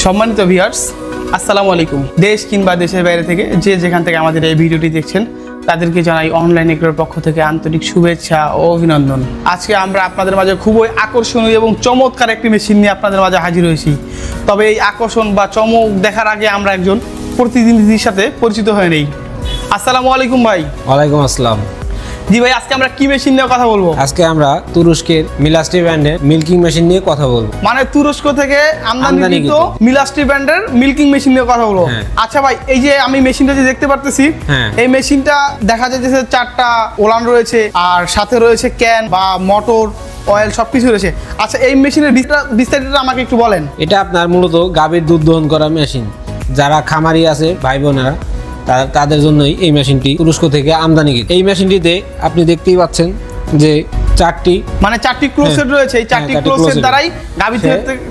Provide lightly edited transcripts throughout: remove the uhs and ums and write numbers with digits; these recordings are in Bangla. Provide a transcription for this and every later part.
সম্মানিত ভিউয়ার্স, আসসালামু আলাইকুম। দেশ কিংবা দেশের বাইরে থেকে যে যেখান থেকে আমাদের এই ভিডিওটি দেখছেন তাদেরকে জানাই অনলাইন এগ্রোর পক্ষ থেকে আন্তরিক শুভেচ্ছা ও অভিনন্দন। আজকে আমরা আপনাদের মাঝে খুবই আকর্ষণীয় এবং চমৎকার একটি মেশিন নিয়ে আপনাদের মাঝে হাজির হয়েছি। তবে এই আকর্ষণ বা চমক দেখার আগে আমরা একজন প্রতিনিধির সাথে পরিচিত হয়ে নেই। আসসালামু আলাইকুম ভাই। ওয়ালাইকুম আসসালাম। জি ভাই, আজকে আমরা কি মেশিন নিয়ে কথা বলবো? আজকে আমরা তুরস্কের মিলাস্টি ব্র্যান্ডের মিল্কিং মেশিন নিয়ে কথা বলবো। মানে তুরস্ক থেকে আমদানিকৃত মিলাস্টি ব্র্যান্ডের মিল্কিং মেশিন নিয়ে কথা বলবো। আচ্ছা ভাই, এই যে আমি মেশিনটা যে দেখতে পারতেছি, এই মেশিনটা দেখা যাচ্ছে 4টা ওলান রয়েছে আর সাথে রয়েছে ক্যান বা মোটর, অয়েল সবকিছু রয়েছে। আচ্ছা, এই মেশিনের বিস্তারিত আমাকে একটু বলেন। এটা আপনার মূলত গাভীর দুধ দহন করা মেশিন। যারা খামারি আছে ভাই বোনেরা, তাদের জন্যই এই মেশিনটি তুরস্ক থেকে আমদানিকৃত। এই মেশিনটিতে আপনি দেখতেই পাচ্ছেন যে 4টি ক্লোজেট রয়েছে। এই 4টি ক্লোজের দ্বারাই গাভী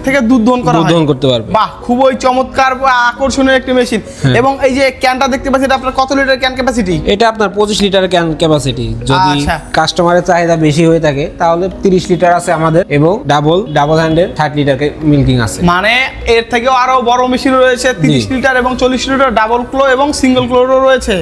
থেকে দুধ দহন করতে পারবে। বাহ, খুবই চমৎকার বা আকর্ষণীয় একটি মেশিন। এবং এই যে ক্যানটা দেখতে পাচ্ছি, এটা আপনার কত লিটার ক্যান ক্যাপাসিটি? এটা আপনার 25 লিটার ক্যান ক্যাপাসিটি। যদি কাস্টমারের চাহিদা বেশি হয়ে থাকে তাহলে 30 লিটার আছে আমাদের, এবং ডাবল হ্যান্ডের 60 লিটার মিল্কিং আছে। মানে এর থেকেও আরো বড় মেশিন রয়েছে, 30 লিটার এবং 40 লিটার ডাবল ক্লো এবং সিঙ্গেল ক্লোরও রয়েছে।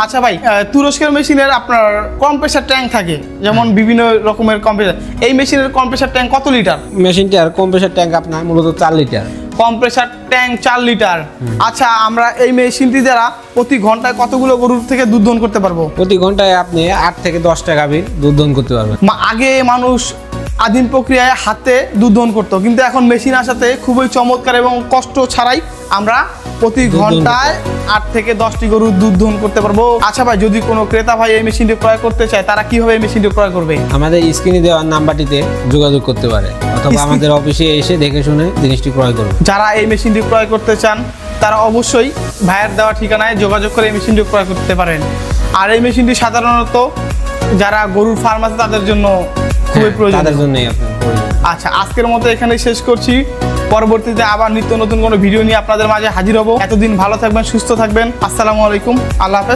আচ্ছা ভাই, তুরস্কের মেশিনের আপনার কম্প্রেসার ট্যাঙ্ক থাকে, যেমন বিভিন্ন রকমের কম্প্রেসার। এই মেশিনের কম্প্রেসার ট্যাঙ্ক কত লিটার? মেশিনটার কম্প্রেসার ট্যাঙ্ক আপনার মূলত 4 লিটার। Compressor tank 4 litre. আচ্ছা, আমরা এই মেশিনটি দ্বারা প্রতি ঘন্টায় কতগুলো গরুর থেকে দুধ দহন করতে পারবো? প্রতি ঘন্টায় আপনি 8 থেকে 10টা গাভীর দুধ দহন করতে পারবেন। আগে মানুষ আদিম প্রক্রিয়ায় হাতে দুধ দহন করতো, কিন্তু এখন মেশিন আসাতে খুবই চমৎকার এবং কষ্ট ছাড়াই আমরা প্রতি ঘন্টায় 8 থেকে 10টি গরুর দুধ দহন করতে পারবো। আচ্ছা ভাই, যদি কোনো ক্রেতা ভাই এই মেশিনটি ক্রয় করতে চায়, তারা কিভাবে এই মেশিনটি ক্রয় করবে? আমাদের স্ক্রিনে দেওয়া নাম্বারটিতে যোগাযোগ করতে পারে, অথবা আমাদের অফিসে এসে দেখে শুনে জিনিসটি ক্রয় করবে। যারা এই মেশিনটি ক্রয় করতে চান তারা অবশ্যই ভাইয়ের দেওয়া ঠিকানায় যোগাযোগ করে এই মেশিনটি ক্রয় করতে পারেন। আর এই মেশিনটি সাধারণত যারা গরুর ফার্ম আছে তাদের জন্য খুবই প্রয়োজন। তাদের জন্যই আপনার প্রয়োজন। আচ্ছা, আজকের মতো এখানেই শেষ করছি। পরবর্তীতে আবার নিত্য নতুন কোনো ভিডিও নিয়ে আপনাদের মাঝে হাজির হব। এতদিন ভালো থাকবেন, সুস্থ থাকবেন। আসসালামু আলাইকুম, আল্লাহ হাফেজ।